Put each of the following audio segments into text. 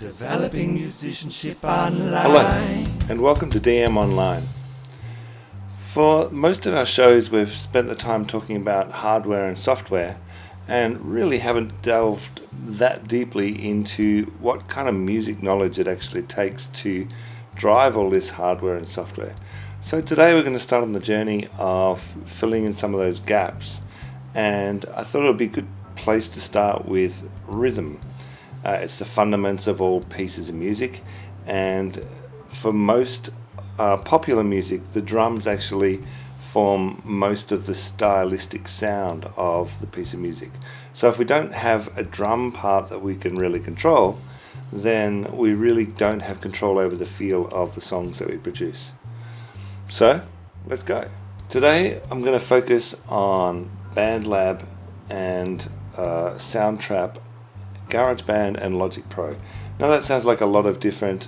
Developing musicianship online. Hello, and welcome to DM Online. For most of our shows, we've spent the time talking about hardware and software, and really haven't delved that deeply into what kind of music knowledge it actually takes to drive all this hardware and software. So today we're going to start on the journey of filling in some of those gaps, and I thought it would be a good place to start with rhythm. It's the fundamentals of all pieces of music, and for most popular music, the drums actually form most of the stylistic sound of the piece of music. So if we don't have a drum part that we can really control, then we really don't have control over the feel of the songs that we produce. So let's go. Today I'm going to focus on bandlab and Soundtrap, Garageband and Logic Pro. Now that sounds like a lot of different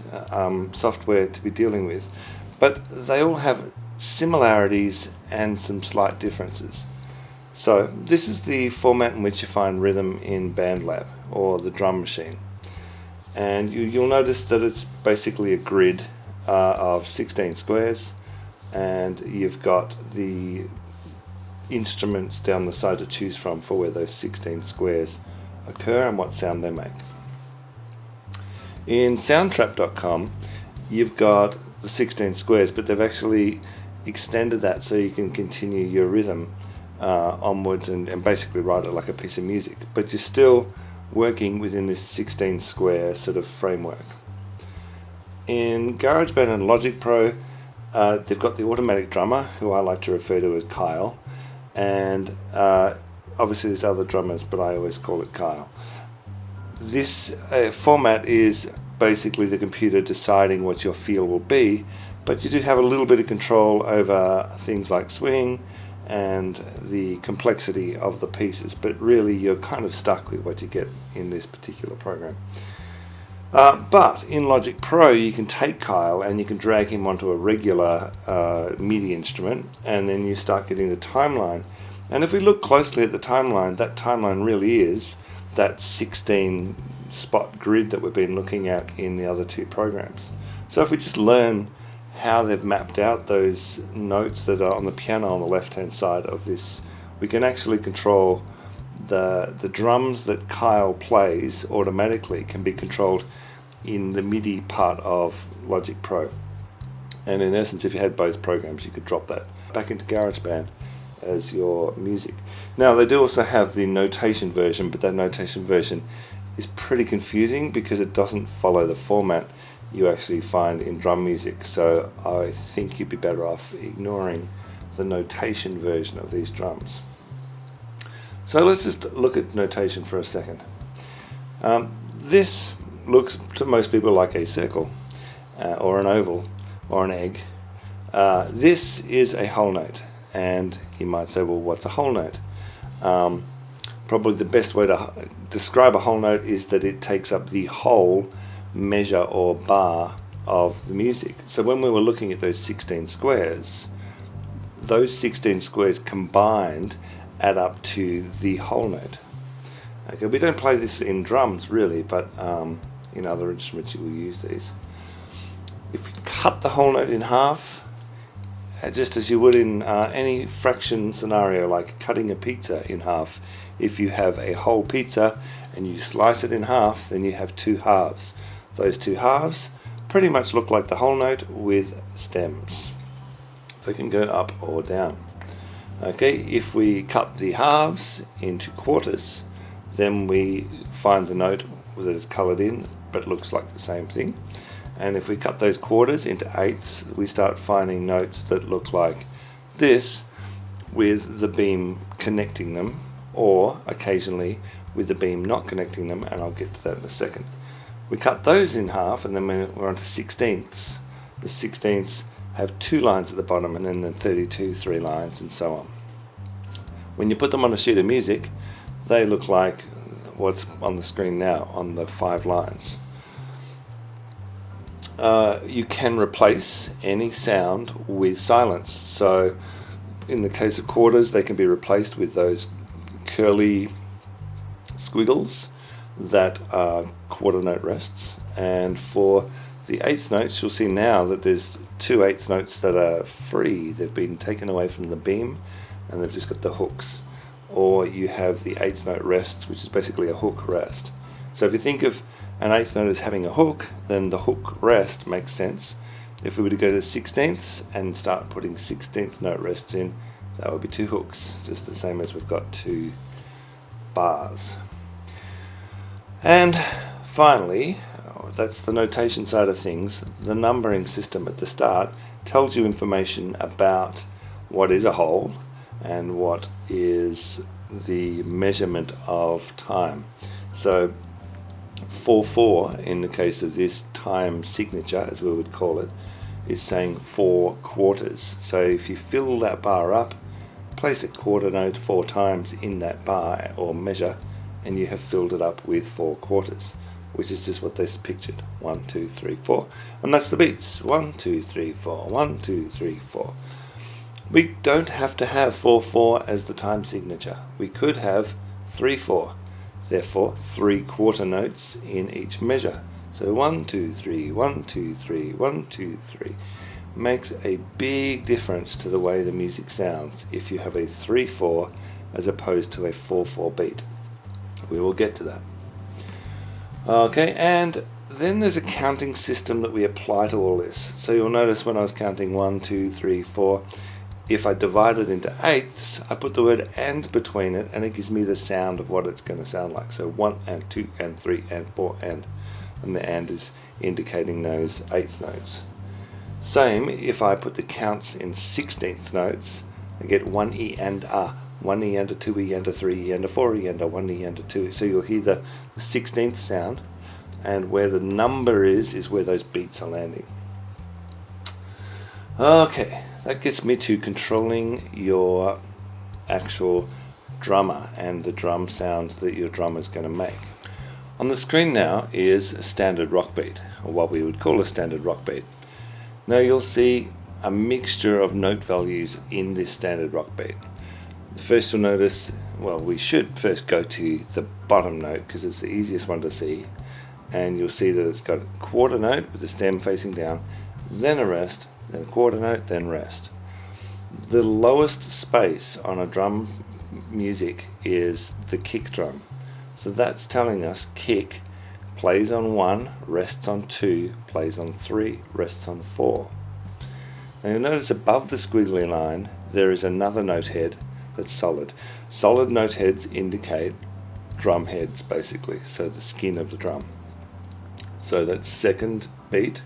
software to be dealing with, but they all have similarities and some slight differences. So this is the format in which you find rhythm in bandlab, or the drum machine. And you'll notice that it's basically a grid of 16 squares, and you've got the instruments down the side to choose from for where those 16 squares occur and what sound they make. In soundtrap.com you've got the 16 squares, but they've actually extended that so you can continue your rhythm onwards and basically write it like a piece of music, but you're still working within this 16 square sort of framework. In Garageband and Logic Pro, they've got the automatic drummer, who I like to refer to as Kyle, and obviously there's other drummers, but I always call it Kyle. This format is basically the computer deciding what your feel will be, but you do have a little bit of control over things like swing and the complexity of the pieces, but really you're kind of stuck with what you get in this particular program. But in Logic Pro you can take Kyle and you can drag him onto a regular MIDI instrument, and then you start getting the timeline. And if we look closely at the timeline, that timeline really is that 16 spot grid that we've been looking at in the other two programs. So if we just learn how they've mapped out those notes that are on the piano on the left hand side of this, we can actually control the drums that Kyle plays automatically can be controlled in the MIDI part of Logic Pro. And in essence, if you had both programs, you could drop that back into GarageBand as your music. Now they do also have the notation version, but that notation version is pretty confusing because it doesn't follow the format you actually find in drum music. So I think you'd be better off ignoring the notation version of these drums. So let's just look at notation for a second. This looks to most people like a circle or an oval or an egg. This is a whole note. And you might say, well, what's a whole note? Probably the best way to describe a whole note is that it takes up the whole measure or bar of the music. So when we were looking at those 16 squares, those 16 squares combined add up to the whole note. Okay, we don't play this in drums really, but in other instruments you will use these. If you cut the whole note in half, just as you would in any fraction scenario, like cutting a pizza in half. If you have a whole pizza and you slice it in half, then you have two halves. Those two halves pretty much look like the whole note with stems. They can go up or down. Okay, if we cut the halves into quarters, then we find the note that is coloured in but looks like the same thing. And if we cut those quarters into eighths, we start finding notes that look like this, with the beam connecting them, or occasionally with the beam not connecting them, and I'll get to that in a second. We cut those in half, and then we're on to sixteenths. The sixteenths have two lines at the bottom, and then the 32, 3 lines, and so on. When you put them on a sheet of music, they look like what's on the screen now, on the 5 lines. You can replace any sound with silence. So in the case of quarters, they can be replaced with those curly squiggles that are quarter note rests, And for the eighth notes, you'll see now that there's 2 eighth notes that are free. They've been taken away from the beam and they've just got the hooks. Or you have the eighth note rests, which is basically a hook rest. So if you think of an eighth note as having a hook, then the hook rest makes sense. If we were to go to 16ths and start putting 16th note rests in, that would be 2 hooks, just the same as we've got 2 bars. And finally, that's the notation side of things. The numbering system at the start tells you information about what is a whole and what is the measurement of time. So 4/4 in the case of this time signature, as we would call it, is saying 4 quarters. So if you fill that bar up, place a quarter note 4 times in that bar or measure, and you have filled it up with 4 quarters, which is just what they pictured. 1, 2, 3, 4. And that's the beats. 1, 2, 3, 4. 1, 2, 3, 4. We don't have to have 4/4 as the time signature. We could have 3/4. Therefore, 3 quarter notes in each measure. So 1, 2, 3, 1, 2, 3, 1, 2, 3. Makes a big difference to the way the music sounds if you have a 3/4 as opposed to a 4/4 beat. We will get to that. Okay, and then there's a counting system that we apply to all this. So you'll notice when I was counting 1, 2, 3, 4, if I divide it into eighths, I put the word and between it, and it gives me the sound of what it's going to sound like. So 1 and 2 and 3 and 4 and the and is indicating those eighth notes. Same if I put the counts in 16th notes, I get 1 E and A, 1 E and a 2 E and a 3 E and a 4 E and a 1 E and a 2. So you'll hear the 16th sound, and where the number is where those beats are landing. Okay, that gets me to controlling your actual drummer and the drum sounds that your drummer is going to make. On the screen now is a standard rock beat, or what we would call a standard rock beat. Now you'll see a mixture of note values in this standard rock beat. First you'll notice, well, we should first go to the bottom note because it's the easiest one to see, and you'll see that it's got a quarter note with the stem facing down, then a rest, then a quarter note, then rest. The lowest space on a drum music is the kick drum. So that's telling us kick plays on 1, rests on 2, plays on 3, rests on 4. Now you'll notice above the squiggly line there is another note head that's solid. Solid note heads indicate drum heads basically, so the skin of the drum. So that second beat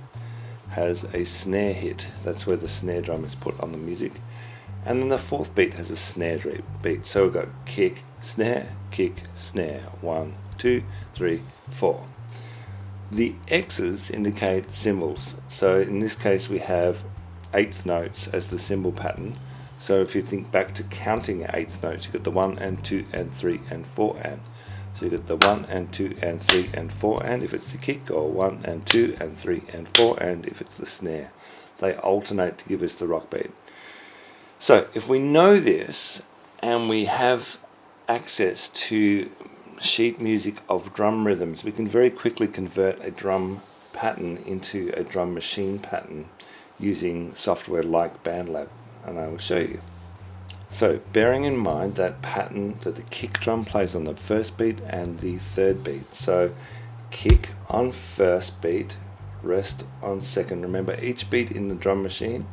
has a snare hit. That's where the snare drum is put on the music. And then the fourth beat has a snare beat. So we've got kick, snare, 1, 2, 3, 4. The X's indicate cymbals. So in this case we have eighth notes as the cymbal pattern. So if you think back to counting eighth notes, you've got the 1 and 2 and 3 and 4 and. So you've got the 1 and 2 and 3 and 4 and if it's the kick, or 1 and 2 and 3 and 4 and if it's the snare. They alternate to give us the rock beat. So if we know this and we have access to sheet music of drum rhythms, we can very quickly convert a drum pattern into a drum machine pattern using software like bandlab, and I will show you. So bearing in mind that pattern that the kick drum plays on the first beat and the third beat. So kick on first beat, rest on second. Remember, each beat in the drum machine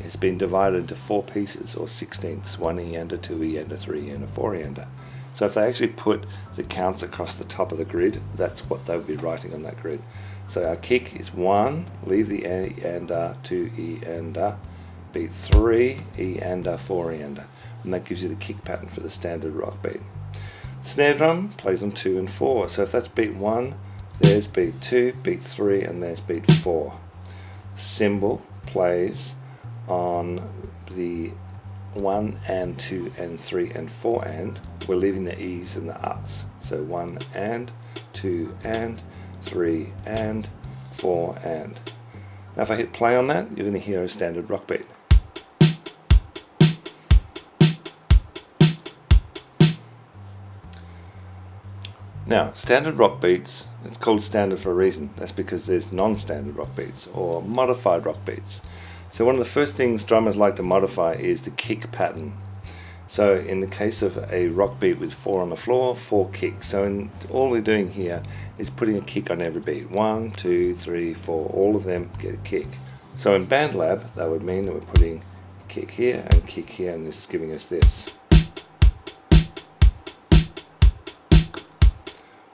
has been divided into 4 pieces or 16ths, 1 E and a 2 E and a 3 E and a 4 E and a. So if they actually put the counts across the top of the grid, that's what they would be writing on that grid. So our kick is 1, leave the E and a, 2 E and a, beat 3 E and a, 4 E and a. And that gives you the kick pattern for the standard rock beat. Snare drum plays on 2 and 4. So if that's beat 1, there's beat 2, beat 3, and there's beat 4. Cymbal plays on the 1 and 2 and 3 and 4 and. We're leaving the E's and the R's. So 1 and, 2 and, 3 and, 4 and. Now if I hit play on that, you're going to hear a standard rock beat. Now, standard rock beats, it's called standard for a reason. That's because there's non-standard rock beats or modified rock beats. So one of the first things drummers like to modify is the kick pattern. So in the case of a rock beat with 4 on the floor, 4 kicks. So all we're doing here is putting a kick on every beat. 1, 2, 3, 4, all of them get a kick. So in bandlab, that would mean that we're putting a kick here, and this is giving us this.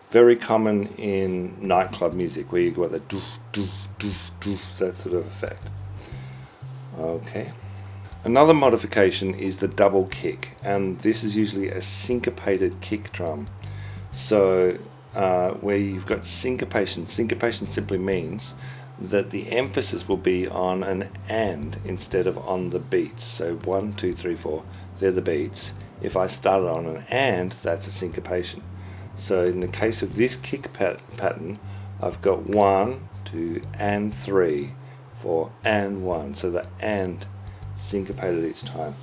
Very common in nightclub music, where you got the doof, doof, doof, doof, that sort of effect. Okay. Another modification is the double kick, and this is usually a syncopated kick drum. So where you've got syncopation simply means that the emphasis will be on an and instead of on the beats. So 1, 2, 3, 4, they're the beats. If I started on an and, that's a syncopation. So in the case of this kick pattern, I've got 1, 2, and 3, 4, and 1. So the and syncopated each time.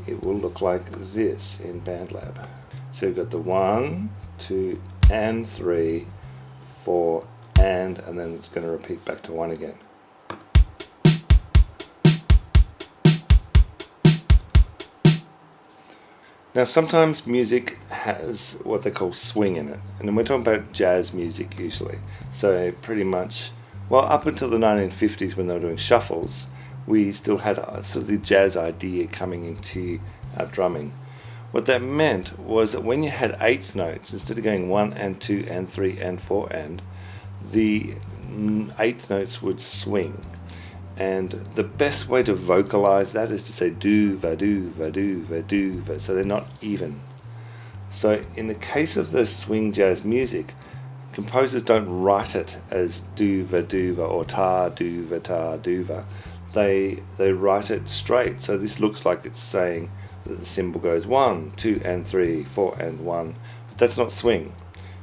It will look like this in bandlab. So we've got the 1, 2, and 3, 4, and then it's going to repeat back to 1 again. Now sometimes music has what they call swing in it, and we're talking about jazz music usually. So pretty much, well, up until the 1950s when they were doing shuffles, we still had sort of the jazz idea coming into our drumming. What that meant was that when you had eighth notes, instead of going 1 and 2 and 3 and 4 and, the eighth notes would swing. And the best way to vocalize that is to say do va do va do va do va, so they're not even. So in the case of the swing jazz music, composers don't write it as do va or ta do va. They write it straight. So this looks like it's saying that the symbol goes 1, 2 and 3, 4 and 1, but that's not swing.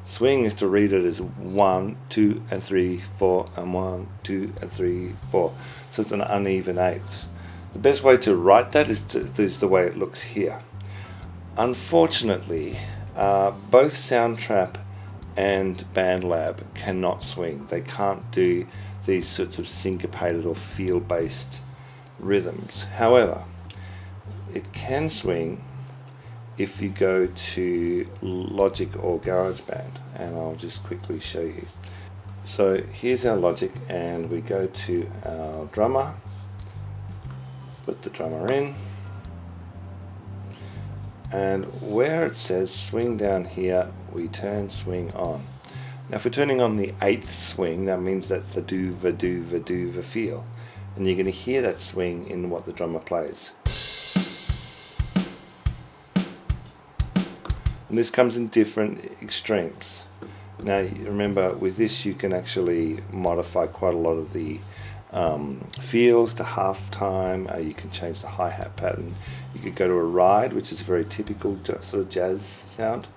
Swing is to read it as 1, 2 and 3, 4 and 1, 2 and 3, 4. So it's an uneven eighth. The best way to write that is the way it looks here. Unfortunately, both Soundtrap and bandlab cannot swing. They can't do these sorts of syncopated or feel-based rhythms. However, it can swing if you go to Logic or Garageband, and I'll just quickly show you. So here's our Logic, and we go to our drummer, put the drummer in, and where it says swing down here, we turn swing on. Now if we're turning on the eighth swing, that means that's the do va feel, and you're going to hear that swing in what the drummer plays. And this comes in different extremes. Now remember, with this you can actually modify quite a lot of the feels to half time. You can change the hi-hat pattern. You could go to a ride, which is a very typical sort of jazz sound.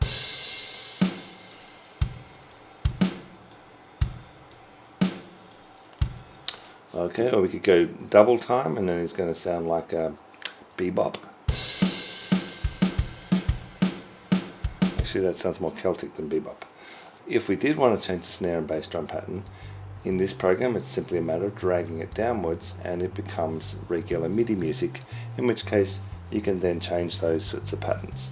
Okay, or we could go double time, and then it's going to sound like a bebop. Actually, that sounds more Celtic than bebop. If we did want to change the snare and bass drum pattern, in this program it's simply a matter of dragging it downwards and it becomes regular MIDI music, in which case you can then change those sorts of patterns.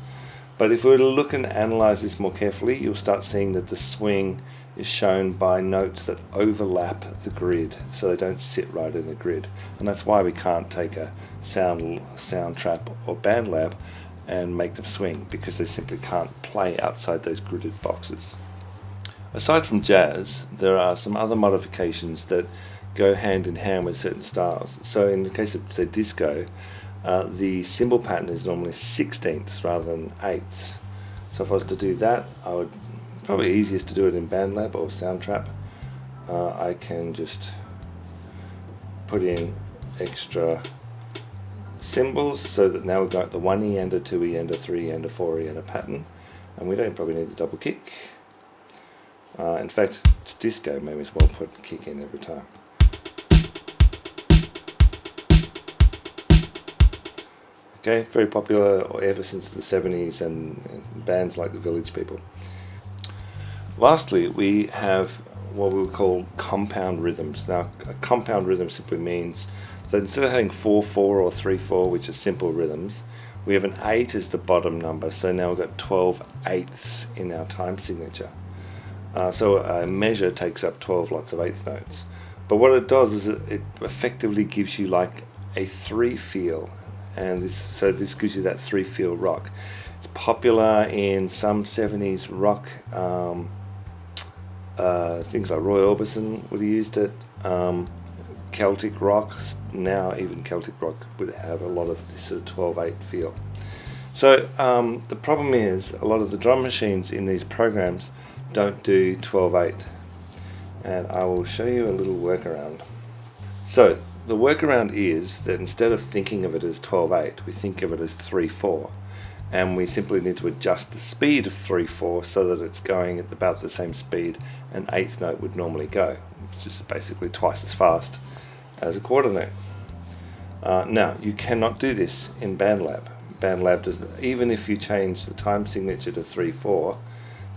But if we were to look and analyze this more carefully, you'll start seeing that the swing is shown by notes that overlap the grid, so they don't sit right in the grid. And that's why we can't take a Soundtrap or bandlab and make them swing, because they simply can't play outside those gridded boxes. Aside from jazz, there are some other modifications that go hand in hand with certain styles. So in the case of, say, disco, the cymbal pattern is normally 16ths rather than 8ths. So if I was to do that, I would probably easiest to do it in bandlab or Soundtrap. I can just put in extra cymbals so that now we've got the 1E and a 2E and a 3E and a 4E and a pattern, and we don't probably need a double kick. In fact, it's disco, maybe as well put kick in every time. Okay, very popular ever since the 70s, and bands like the Village People. Lastly, we have what we would call compound rhythms. Now, a compound rhythm simply means that instead of having 4/4 or 3/4, which are simple rhythms, we have an 8 as the bottom number. So now we've got 12 eighths in our time signature. So a measure takes up 12 lots of eighth notes. But what it does is it effectively gives you like a 3 feel, and this gives you that 3 feel rock. It's popular in some 70s rock. Things like Roy Orbison would have used it. Celtic rock, now even Celtic rock would have a lot of this sort of 12/8 feel. So the problem is a lot of the drum machines in these programs don't do 12/8, and I will show you a little workaround. So the workaround is that instead of thinking of it as 12/8, we think of it as 3/4, and we simply need to adjust the speed of 3/4 so that it's going at about the same speed an eighth note would normally go, which is basically twice as fast as a quarter note. Now, you cannot do this in bandlab. Bandlab does, even if you change the time signature to 3/4,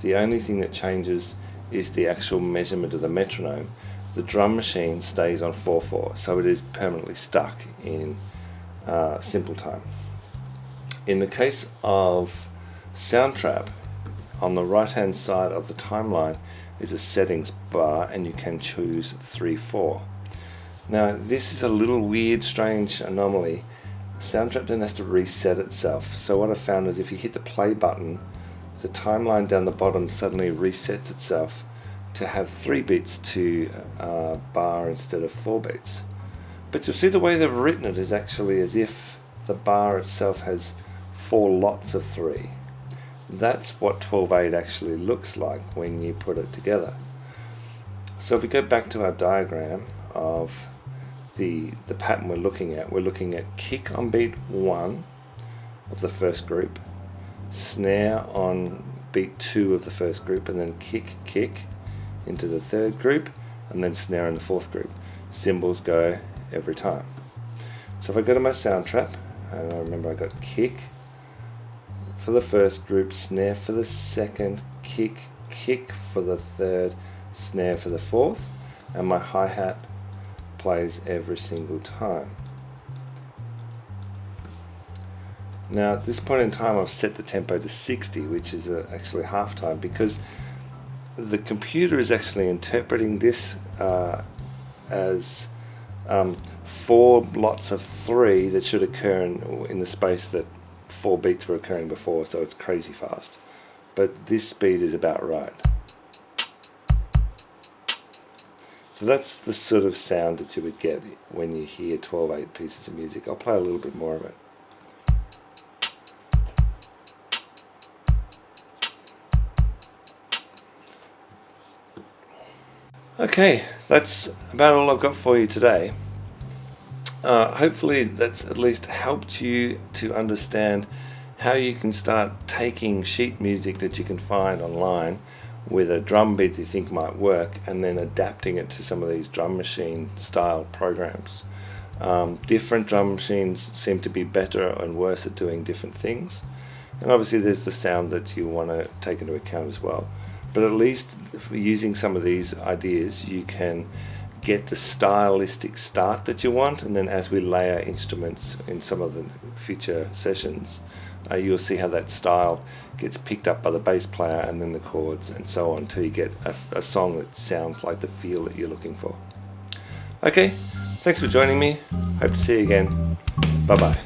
the only thing that changes is the actual measurement of the metronome. The drum machine stays on 4/4, so it is permanently stuck in simple time. In the case of Soundtrap, on the right hand side of the timeline is a settings bar, and you can choose 3/4. Now this is a little weird, strange anomaly. Soundtrap then has to reset itself. So what I found is if you hit the play button, the timeline down the bottom suddenly resets itself to have 3 beats to bar instead of 4 beats. But you'll see the way they've written it is actually as if the bar itself has 4 lots of 3. That's what 12/8 actually looks like when you put it together. So if we go back to our diagram of the pattern we're looking at kick on beat 1 of the first group, snare on beat 2 of the first group, and then kick into the third group, and then snare in the fourth group. Cymbals go every time. So if I go to my Soundtrap, and I remember I got kick for the first group, snare for the second, kick for the third, snare for the fourth, and my hi-hat plays every single time. Now at this point in time I've set the tempo to 60, which is actually half time, because the computer is actually interpreting this as 4 lots of 3 that should occur in the space that 4 beats were occurring before, so it's crazy fast. But this speed is about right. So that's the sort of sound that you would get when you hear 12/8 pieces of music. I'll play a little bit more of it. Okay, that's about all I've got for you today. Hopefully that's at least helped you to understand how you can start taking sheet music that you can find online with a drum beat you think might work, and then adapting it to some of these drum machine style programs. Different drum machines seem to be better and worse at doing different things, and obviously there's the sound that you want to take into account as well. But at least using some of these ideas you can get the stylistic start that you want, and then as we layer instruments in some of the future sessions, you'll see how that style gets picked up by the bass player and then the chords and so on, till you get a song that sounds like the feel that you're looking for. Okay, thanks for joining me. Hope to see you again. Bye bye.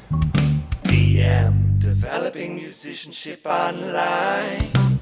DM, developing musicianship online.